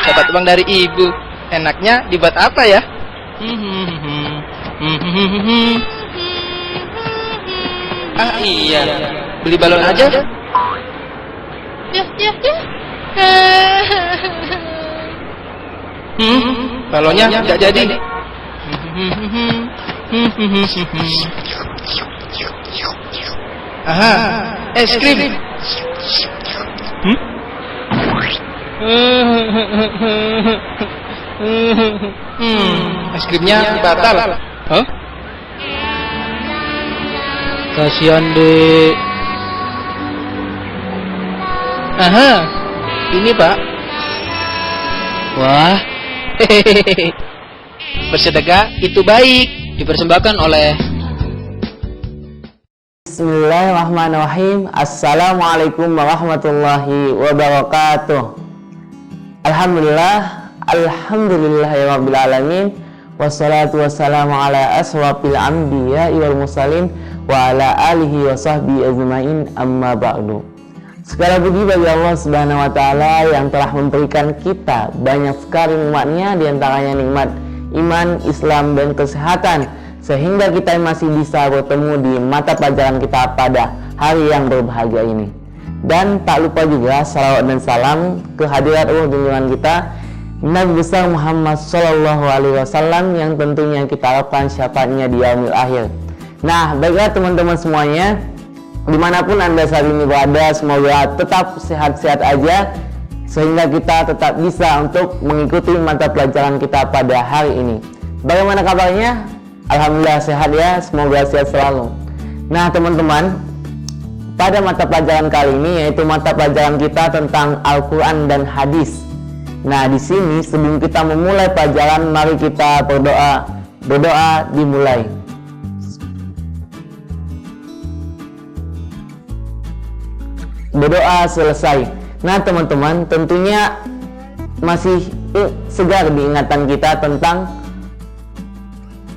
dapat uang dari ibu. Enaknya dibuat apa ya? Ah iya, beli balon aja. Balonnya nggak jadi. Aha, es krim. Es krimnya batal. Hah? Kasihan dek. Aha, ini pak. Wah, hehehe. Bersedekah itu baik. Dipersembahkan oleh. Bismillahirrahmanirrahim. Assalamualaikum warahmatullahi wabarakatuh. Alhamdulillahirabbil alamin. Wassalatu wassalamu ala asrafil anbiya'i wal mursalin wa ala alihi wa sahbihi ajma'in, amma ba'du. Segala puji bagi Allah Subhanahu wa taala yang telah memberikan kita banyak sekali nikmatnya, diantaranya nikmat iman, Islam, dan kesehatan, sehingga kita masih bisa bertemu di mata pelajaran kita pada hari yang berbahagia ini. Dan tak lupa juga salawat dan salam kehadirat Allah junjungan kita Nabi besar Muhammad Sallallahu Alaihi Wasallam, yang tentunya kita harapkan syafaatnya di yaumil akhir. Nah, baiklah teman-teman semuanya, dimanapun anda saat ini berada, semoga tetap sehat-sehat aja, sehingga kita tetap bisa untuk mengikuti mata pelajaran kita pada hari ini. Bagaimana kabarnya? Alhamdulillah sehat ya, semoga sehat selalu. Nah teman-teman, pada mata pelajaran kali ini yaitu mata pelajaran kita tentang Al-Quran dan Hadis. Nah di sini sebelum kita memulai pelajaran, mari kita berdoa. Berdoa dimulai. Berdoa selesai. Nah teman-teman, tentunya masih segar diingatan kita tentang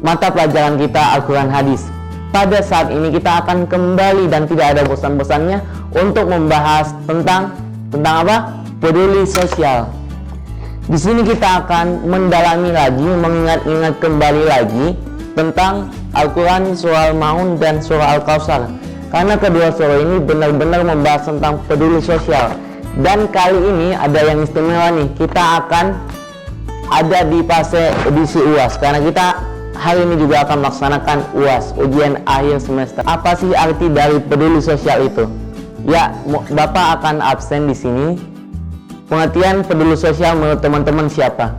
mata pelajaran kita Al-Quran Hadis. Pada saat ini kita akan kembali dan tidak ada bosan-bosannya untuk membahas tentang apa? Peduli sosial. Di sini kita akan mendalami lagi, mengingat-ingat kembali lagi tentang Al-Quran, surah Al-Maun dan surah Al-Kautsar. Karena kedua surah ini benar-benar membahas tentang peduli sosial. Dan kali ini ada yang istimewa nih, kita akan ada di fase edisi UAS, karena kita hari ini juga akan melaksanakan UAS, ujian akhir semester. Apa sih arti dari peduli sosial itu? Ya, Bapak akan absen di sini. Pengertian peduli sosial menurut teman-teman siapa?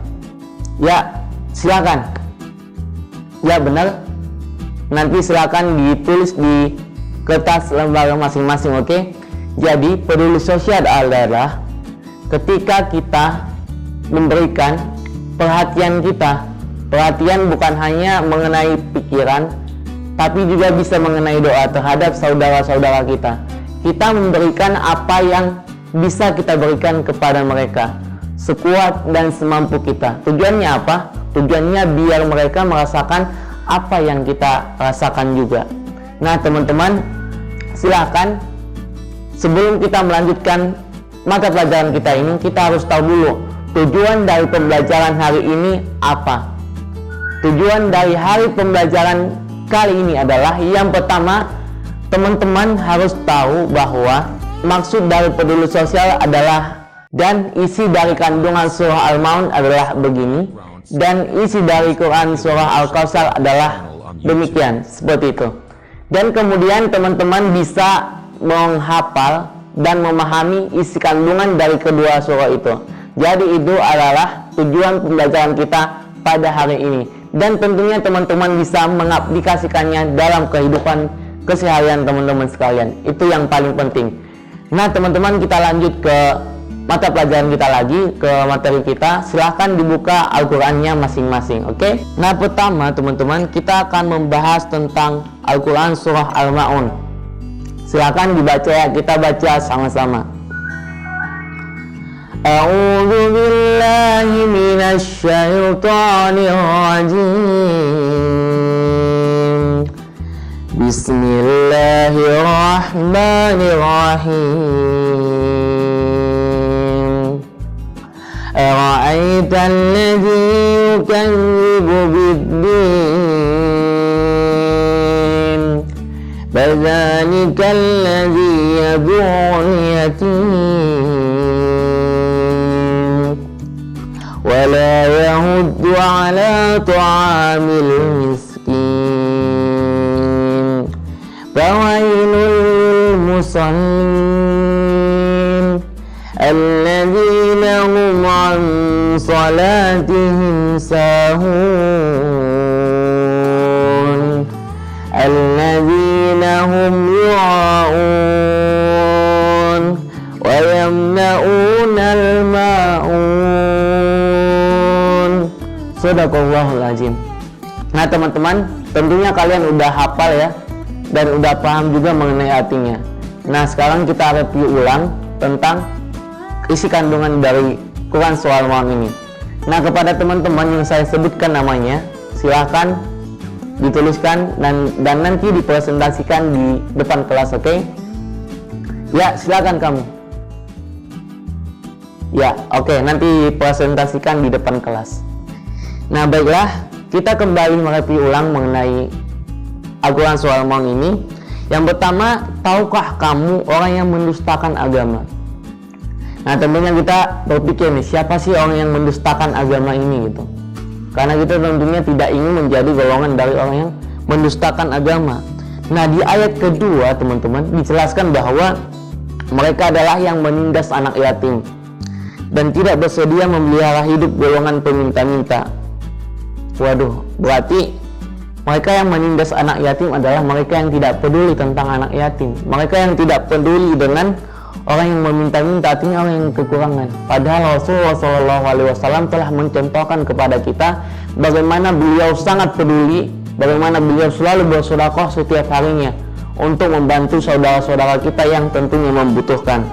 Ya, silakan. Ya, benar. Nanti silakan ditulis di kertas lembaga masing-masing, oke? Jadi, peduli sosial adalah ketika kita memberikan perhatian kita. Perhatian bukan hanya mengenai pikiran, tapi juga bisa mengenai doa terhadap saudara-saudara kita. Kita memberikan apa yang bisa kita berikan kepada mereka, sekuat dan semampu kita. Tujuannya apa? Tujuannya biar mereka merasakan apa yang kita rasakan juga. Nah teman-teman, silakan sebelum kita melanjutkan mata pelajaran kita ini, kita harus tahu dulu tujuan dari pembelajaran hari ini apa. Tujuan dari hari pembelajaran kali ini adalah yang pertama, teman-teman harus tahu bahwa maksud dari peduli sosial adalah, dan isi dari kandungan surah Al-Maun adalah begini, dan isi dari Quran surah Al-Kautsar adalah demikian, seperti itu. Dan kemudian teman-teman bisa menghafal dan memahami isi kandungan dari kedua surah itu. Jadi itu adalah tujuan pembelajaran kita pada hari ini. Dan tentunya teman-teman bisa mengaplikasikannya dalam kehidupan keseharian teman-teman sekalian. Itu yang paling penting. Nah teman-teman, kita lanjut ke mata pelajaran kita lagi, ke materi kita. Silahkan dibuka Al-Qurannya masing-masing, oke? Nah pertama teman-teman, kita akan membahas tentang Al-Quran surah Al-Maun. Silahkan dibaca ya, kita baca sama-sama. A'udzu billahi minasy syaithanir rajim. Bismillahirrahmanirrahim. ara'aita alladhi yukadzibu biddin fadzalika alladhi yad'ul yatim wa la yahuddu ala ta'amil miskin fawailul lil musallin alladzina hum an salatihim sahun alladzina hum yura'un wa yamna'unal ma'un. Sadaqallahul azim. Nah teman-teman, tentunya kalian udah hafal ya dan udah paham juga mengenai artinya. Nah sekarang kita review ulang tentang isi kandungan dari Quran Surah Al-Maun ini. Nah kepada teman-teman yang saya sebutkan namanya, silahkan dituliskan dan nanti dipresentasikan di depan kelas, oke? Ya silakan kamu. Ya oke, nanti presentasikan di depan kelas. Nah baiklah, kita kembali mereview ulang mengenai Al-Quran Surah Al-Maun ini. Yang pertama, tahukah kamu orang yang mendustakan agama? Nah tentunya kita berpikir nih, siapa sih orang yang mendustakan agama ini gitu. Karena kita tentunya tidak ingin menjadi golongan dari orang yang mendustakan agama. Nah di ayat kedua teman-teman dijelaskan bahwa mereka adalah yang menindas anak yatim dan tidak bersedia memelihara hidup golongan peminta-minta. Waduh, berarti mereka yang menindas anak yatim adalah mereka yang tidak peduli tentang anak yatim. Mereka yang tidak peduli dengan orang yang meminta-minta, artinya orang yang kekurangan. Padahal Rasulullah SAW telah mencontohkan kepada kita bagaimana beliau sangat peduli, bagaimana beliau selalu bersedekah setiap harinya untuk membantu saudara-saudara kita yang tentunya membutuhkan.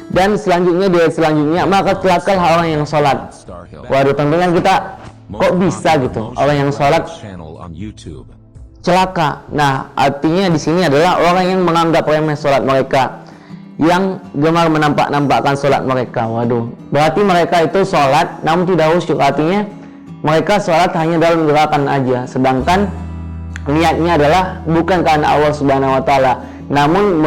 Dan selanjutnya, di ayat selanjutnya, maka celakalah orang yang sholat. Waduh, tentunya kita kok bisa gitu orang yang sholat celaka. Nah artinya di sini adalah orang yang menganggap remeh sholat mereka, yang gemar menampak-nampakkan sholat mereka. Waduh, berarti mereka itu sholat namun tidak khusyuk. Artinya mereka sholat hanya dalam gerakan aja, sedangkan niatnya adalah bukan karena Allah Subhanahu wa Ta'ala, namun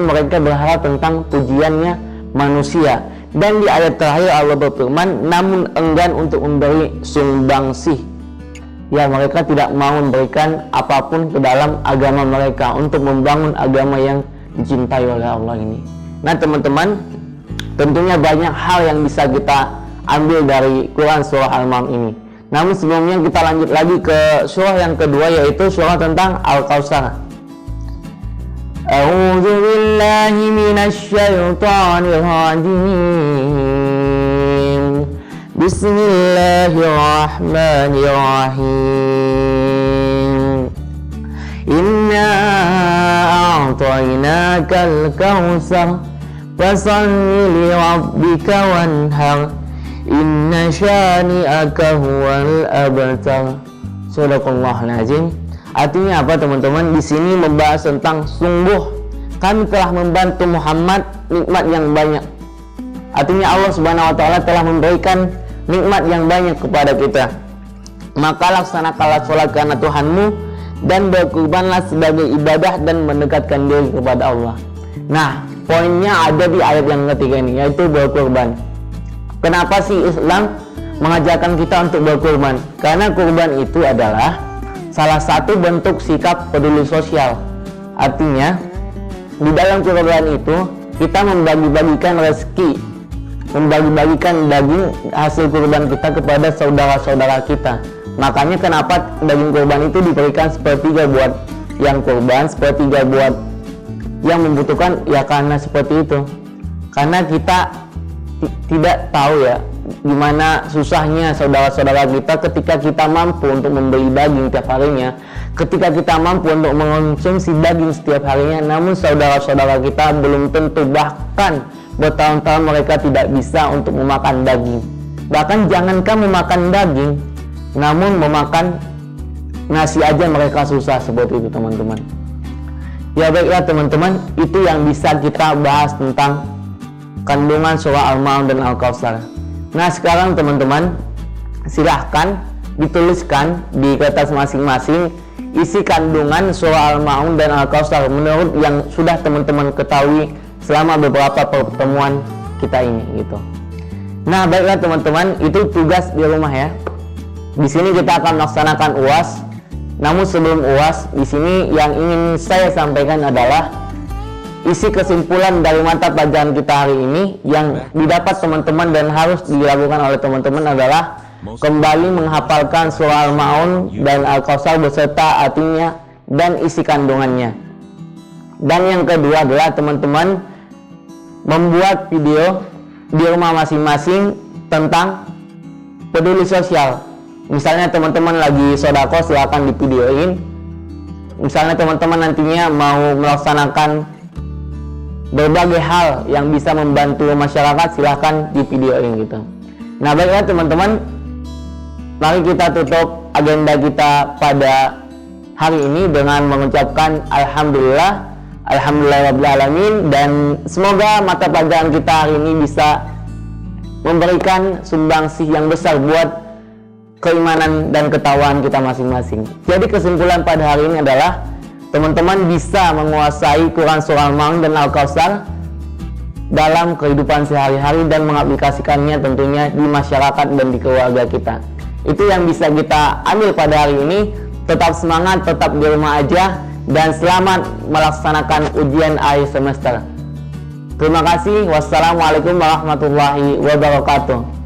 mereka berharap tentang pujiannya manusia. Dan di ayat terakhir Allah berfirman, namun enggan untuk memberi sumbangsih. Ya, mereka tidak mau memberikan apapun ke dalam agama mereka untuk membangun agama yang dicintai oleh Allah ini. Nah teman-teman, tentunya banyak hal yang bisa kita ambil dari Quran Surah Al-Maun ini. Namun sebelumnya kita lanjut lagi ke surah yang kedua, yaitu surah tentang Al-Kautsar. A'udzu billahi minasy syaithanir rajim. Bismillahirrahmanirrahim. Inna a'tainakal kautsar fasalli li rabbika wanhar inna syani'aka huwal abtar. Sadaqallahul azim. Artinya apa teman-teman? Di sini membahas tentang sungguh kami telah membantu Muhammad nikmat yang banyak. Artinya Allah Subhanahu wa Ta'ala telah memberikan nikmat yang banyak kepada kita. Maka laksanakanlah sholat karena Tuhanmu dan berkurbanlah sebagai ibadah dan mendekatkan diri kepada Allah. Nah, poinnya ada di ayat yang ketiga ini, yaitu berkurban. Kenapa sih Islam mengajarkan kita untuk berkurban? Karena kurban itu adalah salah satu bentuk sikap peduli sosial. Artinya di dalam kurban itu kita membagi-bagikan rezeki, membagi-bagikan daging hasil kurban kita kepada saudara-saudara kita. Makanya kenapa daging kurban itu diberikan sepertiga buat yang kurban, sepertiga buat yang membutuhkan, ya karena seperti itu. Karena kita tidak tahu ya gimana susahnya saudara-saudara kita ketika kita mampu untuk membeli daging tiap harinya, ketika kita mampu untuk mengonsumsi daging setiap harinya, namun saudara-saudara kita belum tentu, bahkan bertahun-tahun mereka tidak bisa untuk memakan daging. Bahkan jangankan memakan daging, namun memakan nasi aja mereka susah, seperti itu teman-teman. Ya baiklah teman-teman, itu yang bisa kita bahas tentang kandungan surah Al-Ma'un dan Al-Kautsar. Nah, sekarang teman-teman silahkan dituliskan di kertas masing-masing isi kandungan surah Al-Ma'un dan Al-Kautsar menurut yang sudah teman-teman ketahui selama beberapa pertemuan kita ini gitu. Nah, baiklah teman-teman, itu tugas di rumah ya. Di sini kita akan melaksanakan UAS. Namun sebelum UAS, di sini yang ingin saya sampaikan adalah isi kesimpulan dari mata pelajaran kita hari ini yang didapat teman-teman dan harus dilakukan oleh teman-teman adalah kembali menghafalkan surah Al-Ma'un dan Al-Kautsar beserta artinya dan isi kandungannya. Dan yang kedua adalah teman-teman membuat video di rumah masing-masing tentang peduli sosial. Misalnya teman-teman lagi sodako, silakan divideoin. Misalnya teman-teman nantinya mau melaksanakan berbagai hal yang bisa membantu masyarakat, silahkan divideoin gitu. Nah, baiklah teman-teman, mari kita tutup agenda kita pada hari ini dengan mengucapkan Alhamdulillahirrahmanirrahim, dan semoga mata pelajaran kita hari ini bisa memberikan sumbangsih yang besar buat keimanan dan ketakwaan kita masing-masing. Jadi kesimpulan pada hari ini adalah teman-teman bisa menguasai Quran surah Al-Ma'un dan Al-Kautsar dalam kehidupan sehari-hari dan mengaplikasikannya tentunya di masyarakat dan di keluarga kita. Itu yang bisa kita ambil pada hari ini. Tetap semangat, tetap di rumah aja, dan selamat melaksanakan ujian akhir semester. Terima kasih. Wassalamualaikum warahmatullahi wabarakatuh.